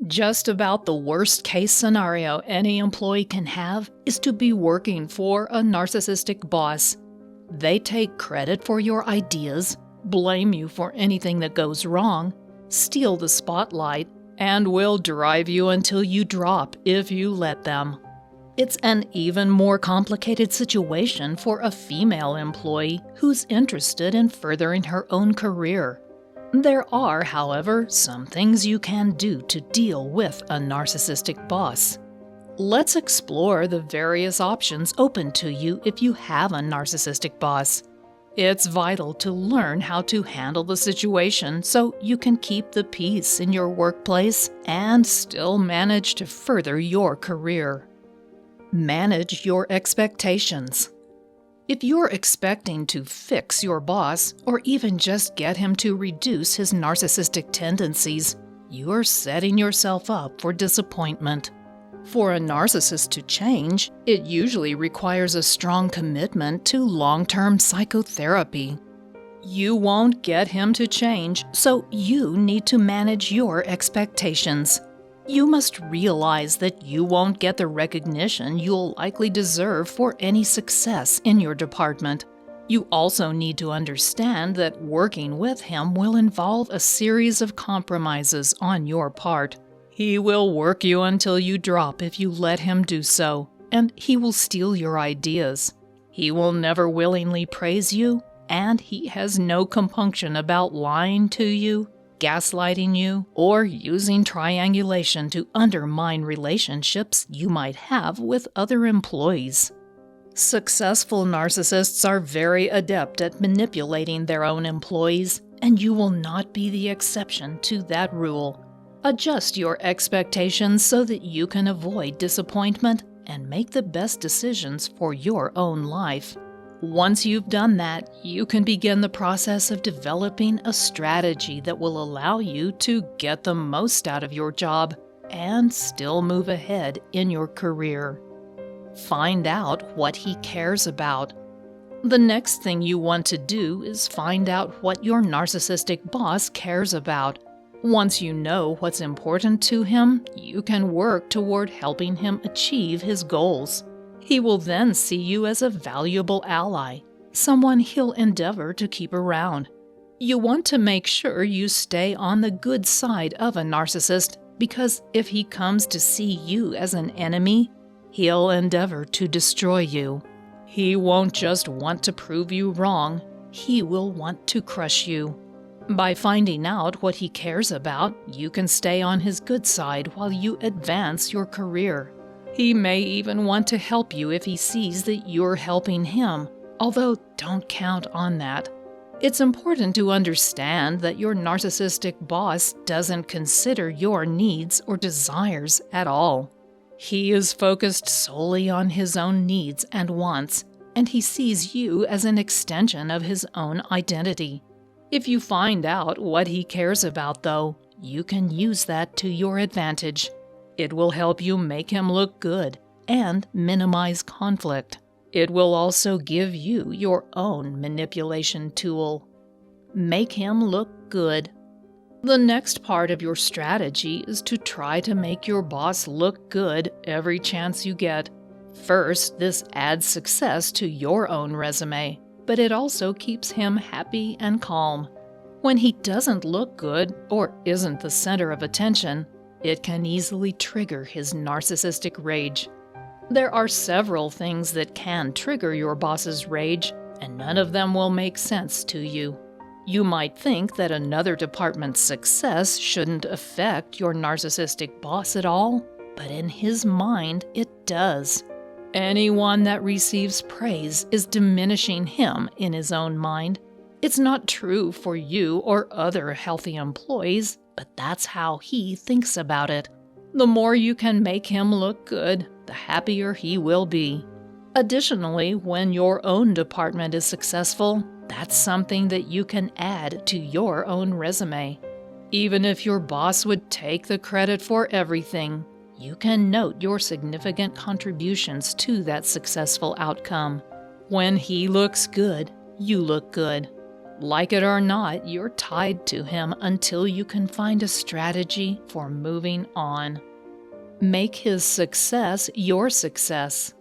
Just about the worst case scenario any employee can have is to be working for a narcissistic boss. They take credit for your ideas, blame you for anything that goes wrong, steal the spotlight, and will drive you until you drop if you let them. It's an even more complicated situation for a female employee who's interested in furthering her own career. There are, however, some things you can do to deal with a narcissistic boss. Let's explore the various options open to you if you have a narcissistic boss. It's vital to learn how to handle the situation so you can keep the peace in your workplace and still manage to further your career. Manage your expectations. If you're expecting to fix your boss or even just get him to reduce his narcissistic tendencies, you're setting yourself up for disappointment. For a narcissist to change, it usually requires a strong commitment to long-term psychotherapy. You won't get him to change, so you need to manage your expectations. You must realize that you won't get the recognition you'll likely deserve for any success in your department. You also need to understand that working with him will involve a series of compromises on your part. He will work you until you drop if you let him do so, and he will steal your ideas. He will never willingly praise you, and he has no compunction about lying to you, gaslighting you, or using triangulation to undermine relationships you might have with other employees. Successful narcissists are very adept at manipulating their own employees, and you will not be the exception to that rule. Adjust your expectations so that you can avoid disappointment and make the best decisions for your own life. Once you've done that, you can begin the process of developing a strategy that will allow you to get the most out of your job and still move ahead in your career. Find out what he cares about. The next thing you want to do is find out what your narcissistic boss cares about. Once you know what's important to him, you can work toward helping him achieve his goals. He will then see you as a valuable ally, someone he'll endeavor to keep around. You want to make sure you stay on the good side of a narcissist because if he comes to see you as an enemy, he'll endeavor to destroy you. He won't just want to prove you wrong, he will want to crush you. By finding out what he cares about, you can stay on his good side while you advance your career. He may even want to help you if he sees that you're helping him, although don't count on that. It's important to understand that your narcissistic boss doesn't consider your needs or desires at all. He is focused solely on his own needs and wants, and he sees you as an extension of his own identity. If you find out what he cares about, though, you can use that to your advantage. It will help you make him look good and minimize conflict. It will also give you your own manipulation tool. Make him look good. The next part of your strategy is to try to make your boss look good every chance you get. First, this adds success to your own resume, but it also keeps him happy and calm. When he doesn't look good or isn't the center of attention, it can easily trigger his narcissistic rage. There are several things that can trigger your boss's rage, and none of them will make sense to you. You might think that another department's success shouldn't affect your narcissistic boss at all, but in his mind, it does. Anyone that receives praise is diminishing him in his own mind. It's not true for you or other healthy employees, but that's how he thinks about it. The more you can make him look good, the happier he will be. Additionally, when your own department is successful, that's something that you can add to your own resume. Even if your boss would take the credit for everything, you can note your significant contributions to that successful outcome. When he looks good, you look good. Like it or not, you're tied to him until you can find a strategy for moving on. Make his success your success.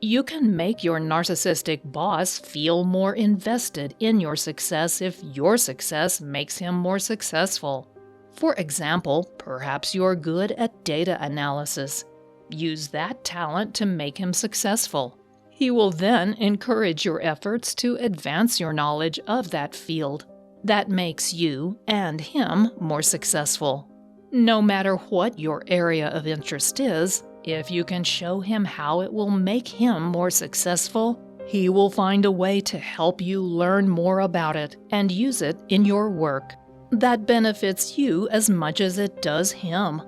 You can make your narcissistic boss feel more invested in your success if your success makes him more successful. For example, perhaps you're good at data analysis. Use that talent to make him successful. He will then encourage your efforts to advance your knowledge of that field. That makes you and him more successful. No matter what your area of interest is, if you can show him how it will make him more successful, he will find a way to help you learn more about it and use it in your work. That benefits you as much as it does him.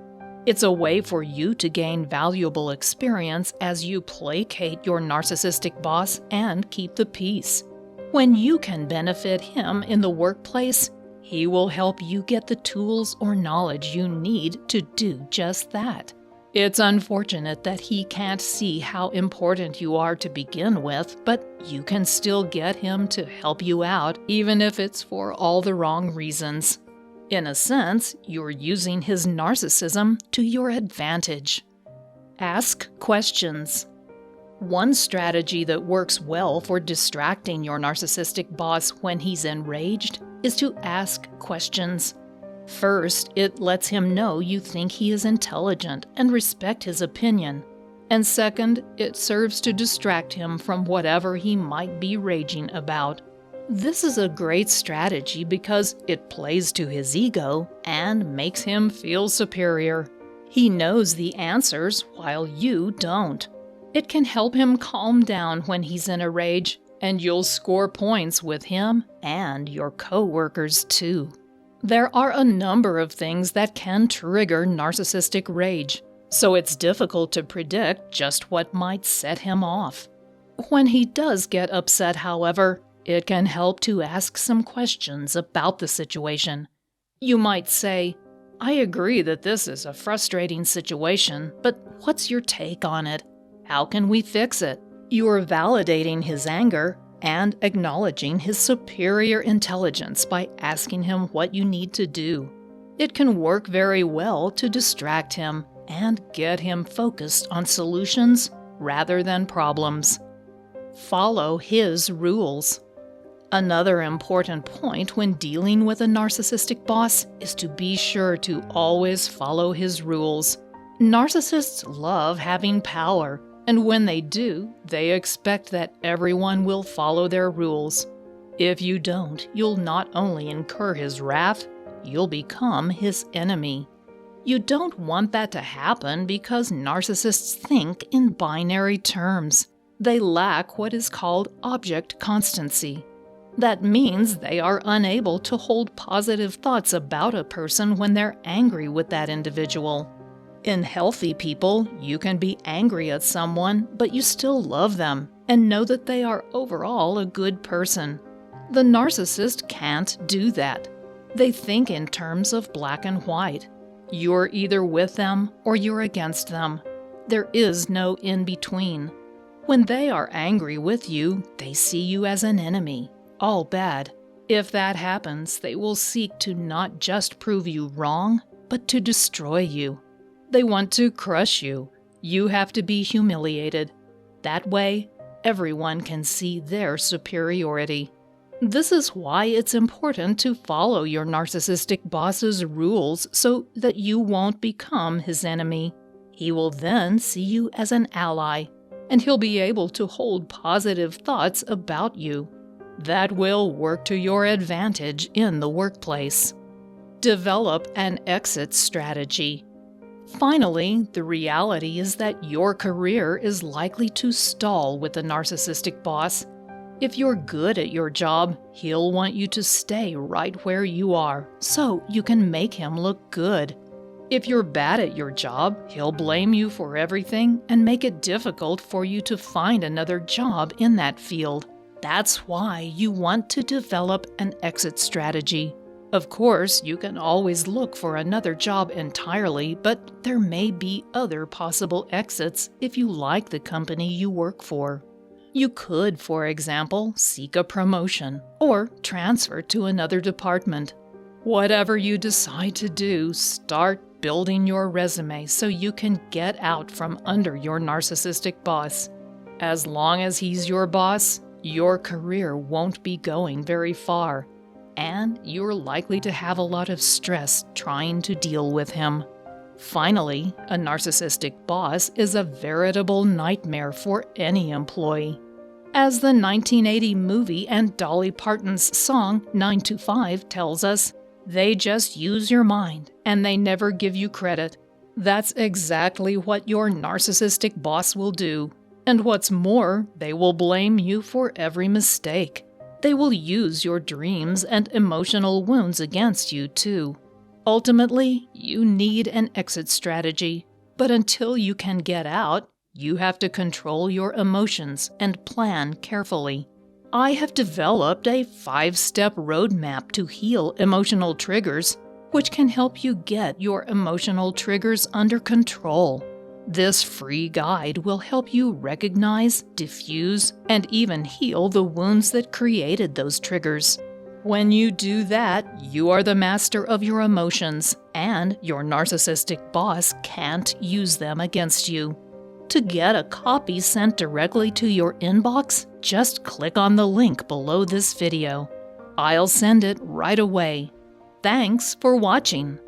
It's a way for you to gain valuable experience as you placate your narcissistic boss and keep the peace. When you can benefit him in the workplace, he will help you get the tools or knowledge you need to do just that. It's unfortunate that he can't see how important you are to begin with, but you can still get him to help you out, even if it's for all the wrong reasons. In a sense, you're using his narcissism to your advantage. Ask questions. One strategy that works well for distracting your narcissistic boss when he's enraged is to ask questions. First, it lets him know you think he is intelligent and respect his opinion. And second, it serves to distract him from whatever he might be raging about. This is a great strategy because it plays to his ego and makes him feel superior. He knows the answers while you don't. It can help him calm down when he's in a rage, and you'll score points with him and your co-workers too. There are a number of things that can trigger narcissistic rage, so it's difficult to predict just what might set him off. When he does get upset, however, it can help to ask some questions about the situation. You might say, "I agree that this is a frustrating situation, but what's your take on it? How can we fix it?" You're validating his anger and acknowledging his superior intelligence by asking him what you need to do. It can work very well to distract him and get him focused on solutions rather than problems. Follow his rules. Another important point when dealing with a narcissistic boss is to be sure to always follow his rules. Narcissists love having power, and when they do, they expect that everyone will follow their rules. If you don't, you'll not only incur his wrath, you'll become his enemy. You don't want that to happen because narcissists think in binary terms. They lack what is called object constancy. That means they are unable to hold positive thoughts about a person when they're angry with that individual. In healthy people, you can be angry at someone, but you still love them and know that they are overall a good person. The narcissist can't do that. They think in terms of black and white. You're either with them or you're against them. There is no in-between. When they are angry with you, they see you as an enemy, all bad. If that happens, they will seek to not just prove you wrong, but to destroy you. They want to crush you. You have to be humiliated. That way, everyone can see their superiority. This is why it's important to follow your narcissistic boss's rules so that you won't become his enemy. He will then see you as an ally, and he'll be able to hold positive thoughts about you. That will work to your advantage in the workplace. Develop an exit strategy. Finally, the reality is that your career is likely to stall with a narcissistic boss. If you're good at your job, he'll want you to stay right where you are, so you can make him look good. If you're bad at your job, he'll blame you for everything and make it difficult for you to find another job in that field. That's why you want to develop an exit strategy. Of course, you can always look for another job entirely, but there may be other possible exits if you like the company you work for. You could, for example, seek a promotion or transfer to another department. Whatever you decide to do, start building your resume so you can get out from under your narcissistic boss. As long as he's your boss, your career won't be going very far, and you're likely to have a lot of stress trying to deal with him. Finally, a narcissistic boss is a veritable nightmare for any employee. As the 1980 movie and Dolly Parton's song 9 to 5 tells us, they just use your mind and they never give you credit. That's exactly what your narcissistic boss will do. And what's more, they will blame you for every mistake. They will use your dreams and emotional wounds against you, too. Ultimately, you need an exit strategy, but until you can get out, you have to control your emotions and plan carefully. I have developed a 5-step roadmap to heal emotional triggers, which can help you get your emotional triggers under control. This free guide will help you recognize, diffuse, and even heal the wounds that created those triggers. When you do that, you are the master of your emotions, and your narcissistic boss can't use them against you. To get a copy sent directly to your inbox, just click on the link below this video. I'll send it right away. Thanks for watching.